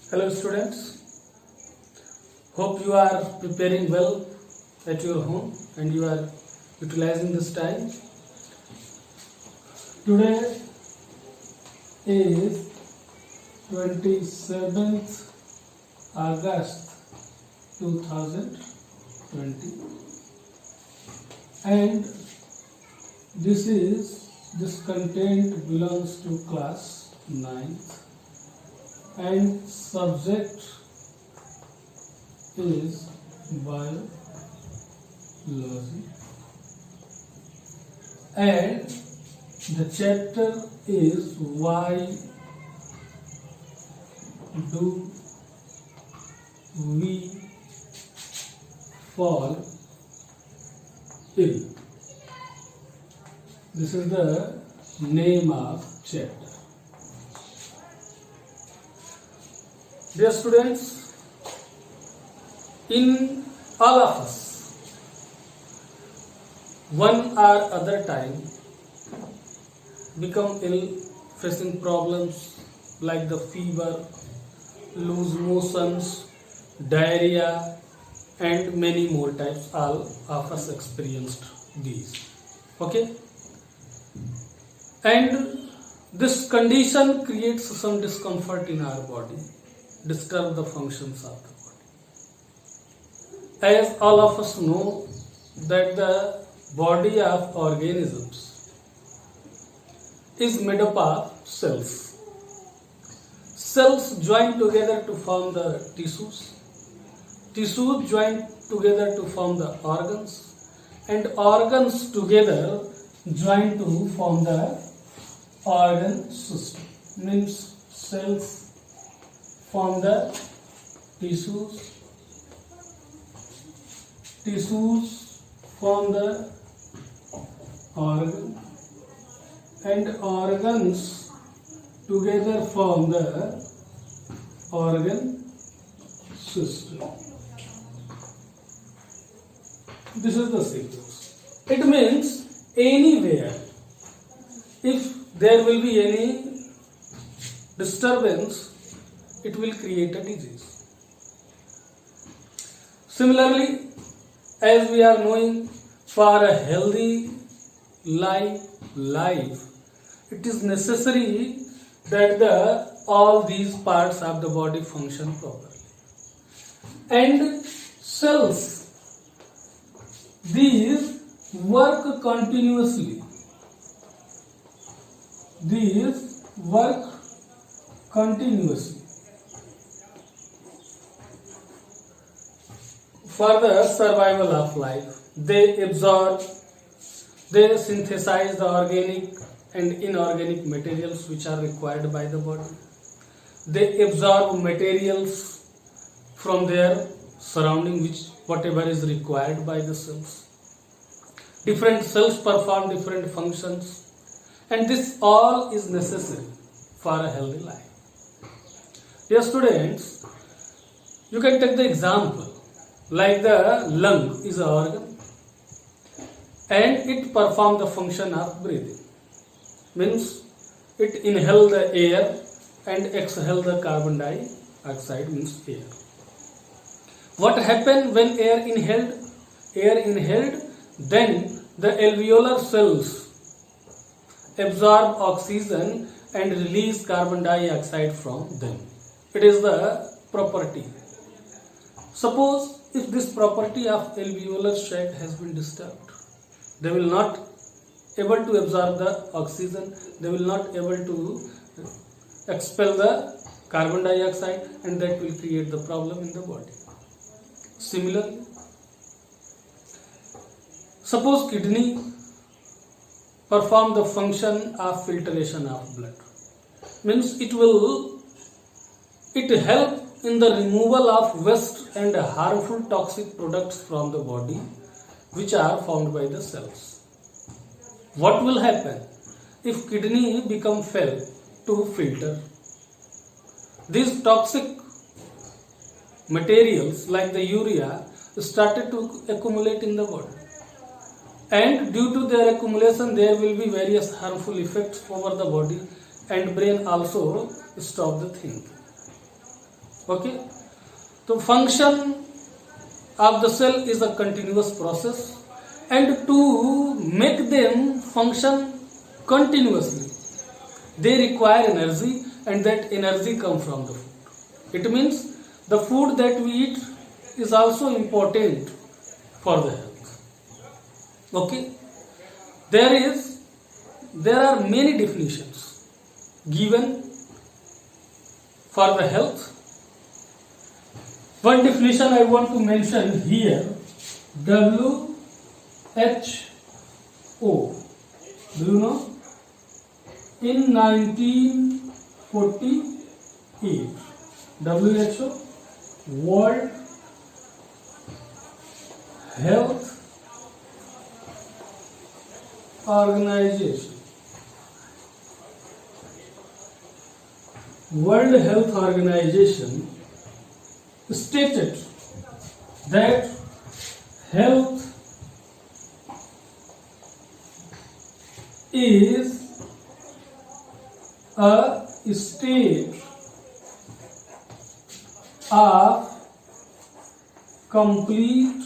Hello students, hope you are preparing well at your home and you are utilizing this time. Today is 27th August 2020 and this content belongs to class 9th and subject is biology and the chapter is why do we fall ill. This is the name of chapter. Dear students, in all of us, one or other time become ill, facing problems like the fever, loose motions, diarrhea, and many more types. All of us experienced these. Okay? And this condition creates some discomfort in our body, disturb the functions of the body. As all of us know that the body of organisms is made up of cells. Cells join together to form the tissues. Tissues join together to form the organs. And organs together join to form the organ system. Means cells form the tissues form the organ, and organs together form the organ system. This is the sequence. It means anywhere if there will be any disturbance, it will create a disease. Similarly, as we are knowing, for a healthy life, it is necessary that all these parts of the body function properly. And cells, these work continuously. For the survival of life. They absorb, they synthesize the organic and inorganic materials which are required by the body. They absorb materials from their surrounding, whatever is required by the cells. Different cells perform different functions, and this all is necessary for a healthy life. Dear students, you can take the example like the lung is an organ and it performs the function of breathing. Means it inhale the air and exhale the carbon dioxide, means air. What happens when air inhaled? Then the alveolar cells absorb oxygen and release carbon dioxide from them. It is the property. Suppose if this property of alveolar sac has been disturbed, they will not able to absorb the oxygen, they will not able to expel the carbon dioxide, and that will create the problem in the body. Similarly, suppose kidney perform the function of filtration of blood. Means it help in the removal of waste and harmful toxic products from the body which are formed by the cells. What will happen if kidney become fail to filter? These toxic materials like the urea started to accumulate in the body. And due to their accumulation, there will be various harmful effects over the body, and brain also stop the thinking. Okay. The function of the cell is a continuous process, and to make them function continuously, they require energy, and that energy comes from the food. It means the food that we eat is also important for the health. Okay. There are many definitions given for the health. One definition I want to mention here, WHO. Do you know? In 1948, WHO, World Health Organization. World Health Organization stated that health is a state of complete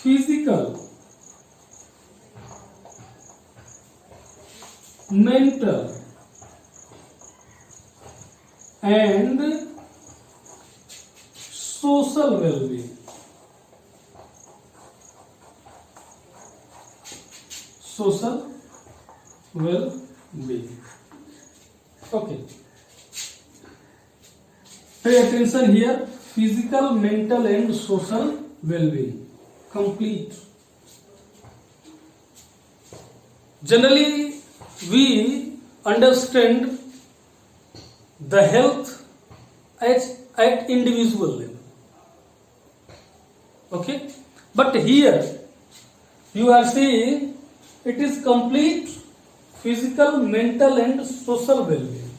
physical, mental, and social well-being. Social well-being. Okay. Pay attention here. Physical, mental, and social well-being. Complete. Generally, we understand the health at individual level. Okay. But here you are seeing it is complete physical, mental, and social well-being.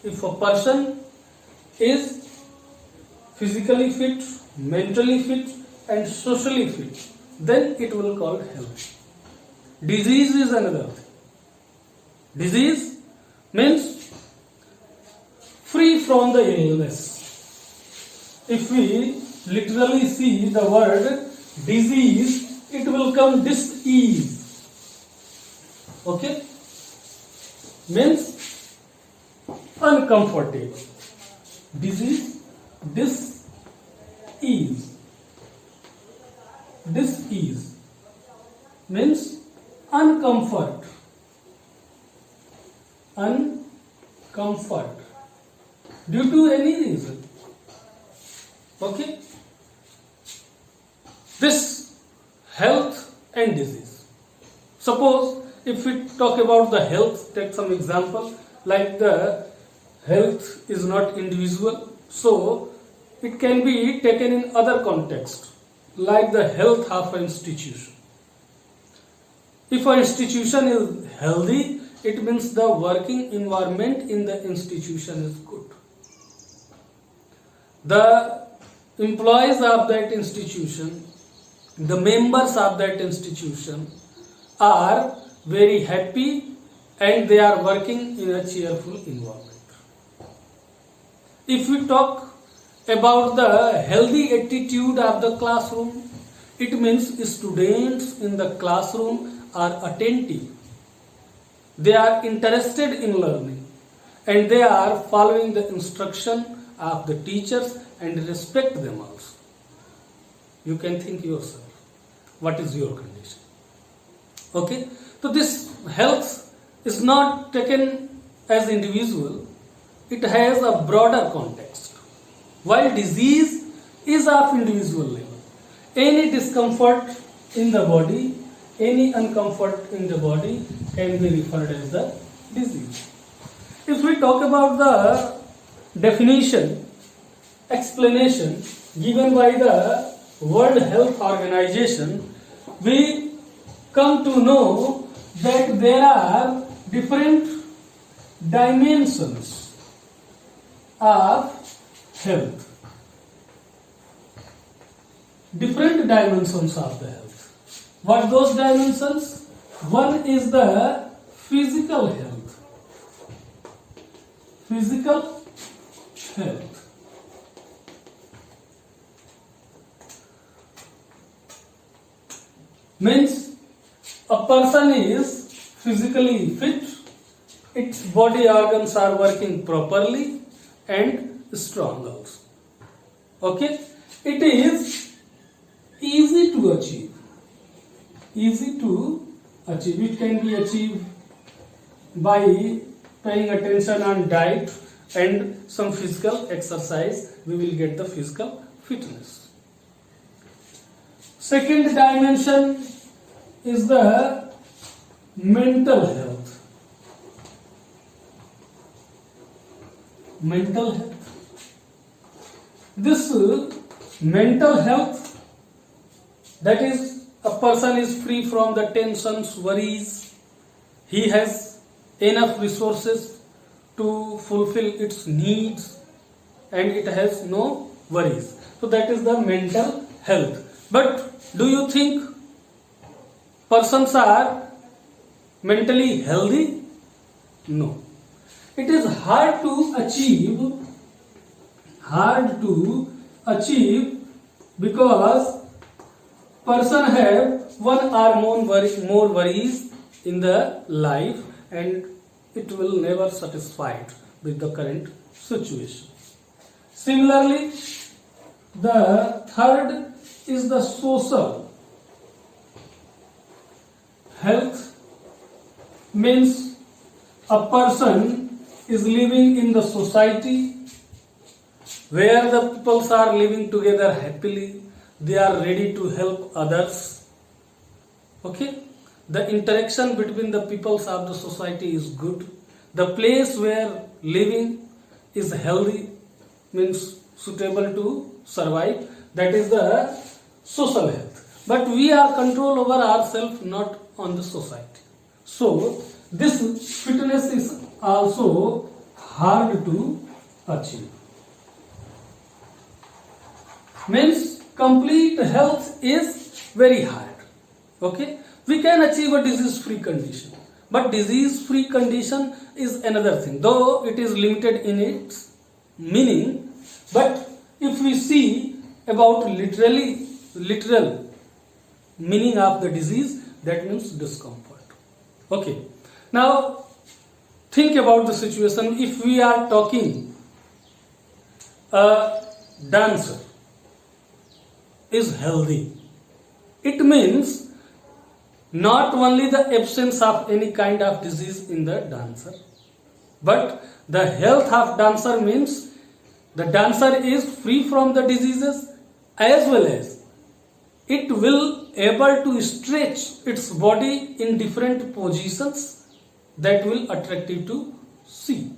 If a person is physically fit, mentally fit, and socially fit, then it will be called health. Disease is another thing. Disease means free from the illness. If we literally see the word disease, it will come dis-ease. Okay? Means uncomfortable. Disease, dis-ease. Dis-ease means uncomfort. Uncomfort due to any reason. Okay? This health and disease. Suppose if we talk about the health, take some example, like the health is not individual, so it can be taken in other context, like the health of an institution. If an institution is healthy, it means the working environment in the institution is good. The employees of that institution, the members of that institution are very happy and they are working in a cheerful environment. If we talk about the healthy attitude of the classroom, it means students in the classroom are attentive. They are interested in learning and they are following the instruction of the teachers and respect them also. You can think yourself, what is your condition? Okay, so this health is not taken as individual, it has a broader context. While disease is of individual level, any discomfort in the body, any uncomfort in the body can be referred as the disease. If we talk about the definition, explanation given by the World Health Organization, we come to know that there are different dimensions of health. Different dimensions of the health. What those dimensions? One is the physical health. physical health. Means a person is physically fit, its body organs are working properly and strong also. Okay, it is easy to achieve. Easy to achieve. It can be achieved by paying attention on diet and some physical exercise. We will get the physical fitness. Second dimension is the mental health. Mental health. This mental health, that is, a person is free from the tensions, worries. He has enough resources to fulfill its needs and it has no worries. So that is the mental health. But do you think persons are mentally healthy? No. It is hard to achieve because person have one or more worries in the life and it will never satisfied with the current situation. Similarly, the third is the social health. Means a person is living in the society where the peoples are living together happily, they are ready to help others. Okay, the interaction between the peoples of the society is good. The place where living is healthy, means suitable to survive. That is the social health. But we are control over ourselves, not on the society. So this fitness is also hard to achieve. Means complete health is very hard. Okay, we can achieve a disease-free condition, but disease-free condition is another thing, though it is limited in its meaning. But if we see about literal meaning of the disease, that means discomfort. Okay, now think about the situation. If we are talking a dancer is healthy, it means not only the absence of any kind of disease in the dancer, but the health of dancer means the dancer is free from the diseases, as well as it will able to stretch its body in different positions that will attractive to see,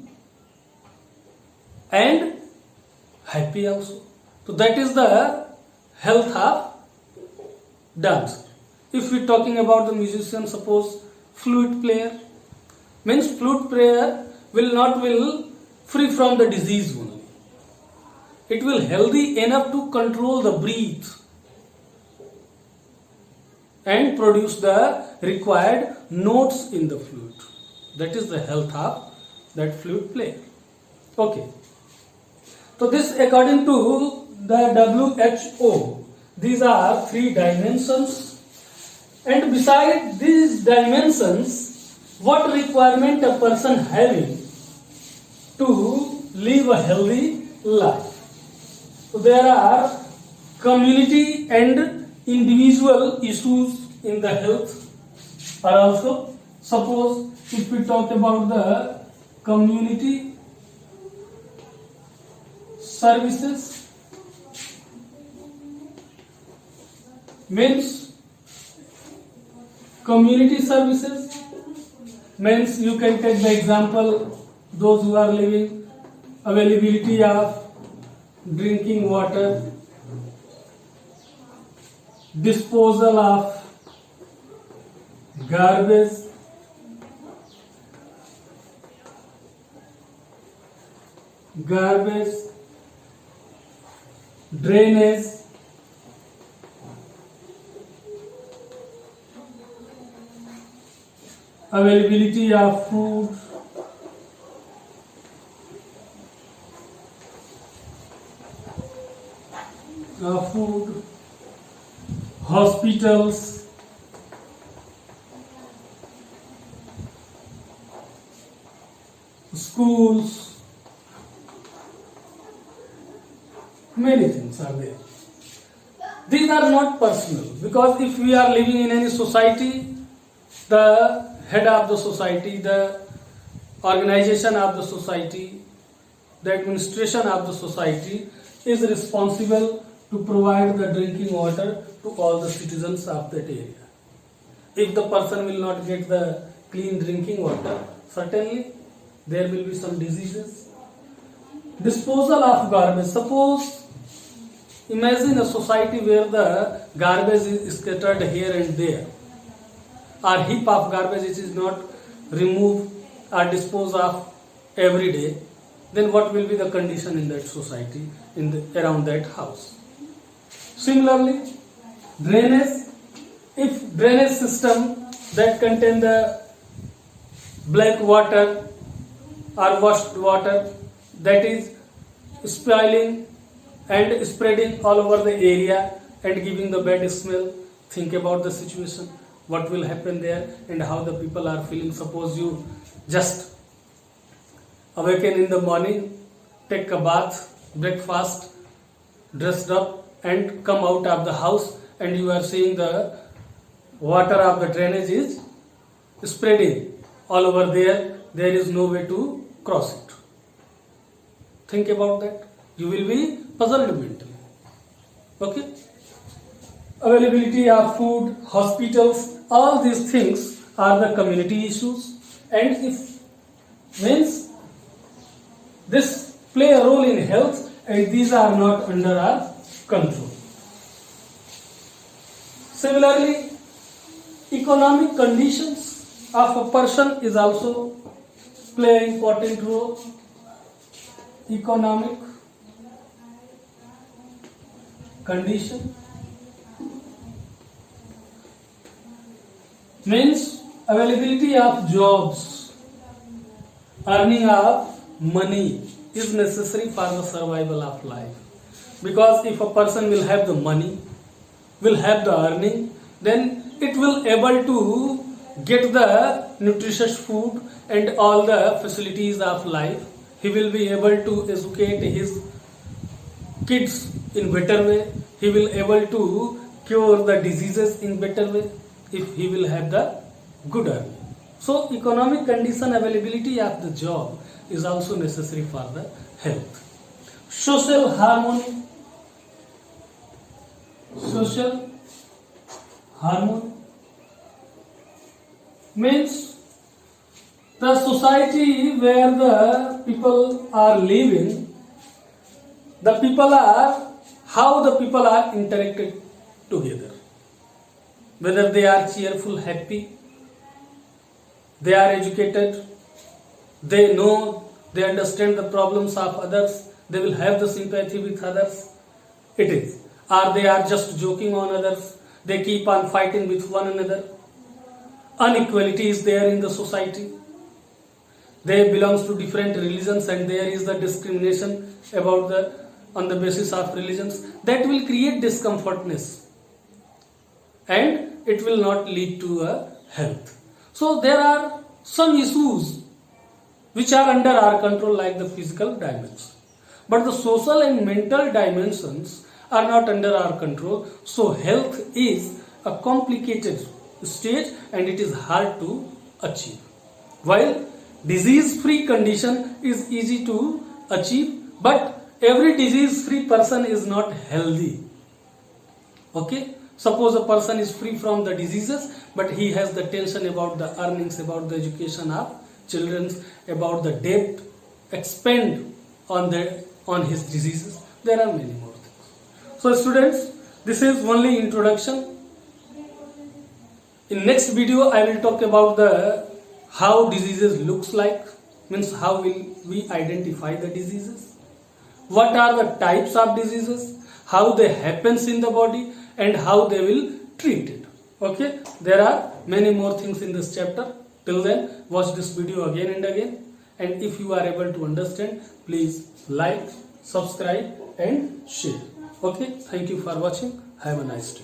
and happy also. So that is the health of dance. If we talking about the musician, suppose flute player, means flute player will free from the disease only. It will healthy enough to control the breath and produce the required notes in the flute. That is the health of that flute player. Okay. So this according to the WHO, these are 3 dimensions. And beside these dimensions, what requirement a person having to live a healthy life? So there are community and individual issues in the health are also. Suppose if we talk about the community services, means community services means you can take the example, those who are living availability of drinking water, disposal of garbage, drainage, availability of food, hospitals, schools, many things are there. These are not personal, because if we are living in any society, the head of the society, the organization of the society, the administration of the society is responsible to provide the drinking water to all the citizens of that area. If the person will not get the clean drinking water, certainly there will be some diseases. Disposal of garbage. Suppose, imagine a society where the garbage is scattered here and there, or heap of garbage which is not removed or disposed of every day, then what will be the condition in that society, around that house? Similarly, drainage. If drainage system that contain the black water or washed water that is spoiling and spreading all over the area and giving the bad smell, think about the situation, what will happen there and how the people are feeling. Suppose you just awaken in the morning, take a bath, breakfast, dressed up and come out of the house, and you are seeing the water of the drainage is spreading all over there. There is no way to cross it. Think about that. You will be puzzled mentally. Okay? Availability of food, hospitals, all these things are the community issues, and if means this play a role in health, and these are not under our control. Similarly, economic conditions of a person is also play an important role. Economic condition means availability of jobs, earning of money is necessary for the survival of life. Because if a person will have the money, will have the earning, then it will able to get the nutritious food and all the facilities of life. He will be able to educate his kids in better way. He will able to cure the diseases in better way if he will have the good earning. So economic condition, availability of the job is also necessary for the health. Social harmony. Social harmony means the society where the people are living, the people are, how the people are interacted together. Whether they are cheerful, happy, they are educated, they know, they understand the problems of others, they will have the sympathy with others. It is. Or they are just joking on others, they keep on fighting with one another. Inequality is there in the society. They belong to different religions and there is the discrimination about on the basis of religions. That will create discomfortness and it will not lead to a health. So there are some issues which are under our control, like the physical dimensions. But the social and mental dimensions are not under our control. So health is a complicated stage and it is hard to achieve. While disease-free condition is easy to achieve, but every disease-free person is not healthy. Okay? Suppose a person is free from the diseases, but he has the tension about the earnings, about the education of children, about the debt expend on his diseases. There are many more things. So students, this is only introduction. In next video, I will talk about the how diseases looks like, means how will we identify the diseases, what are the types of diseases, how they happens in the body, and how they will treat it. Okay, there are many more things in this chapter. Till then, watch this video again and again, and if you are able to understand, please like, subscribe and share. Okay, thank you for watching. Have a nice day.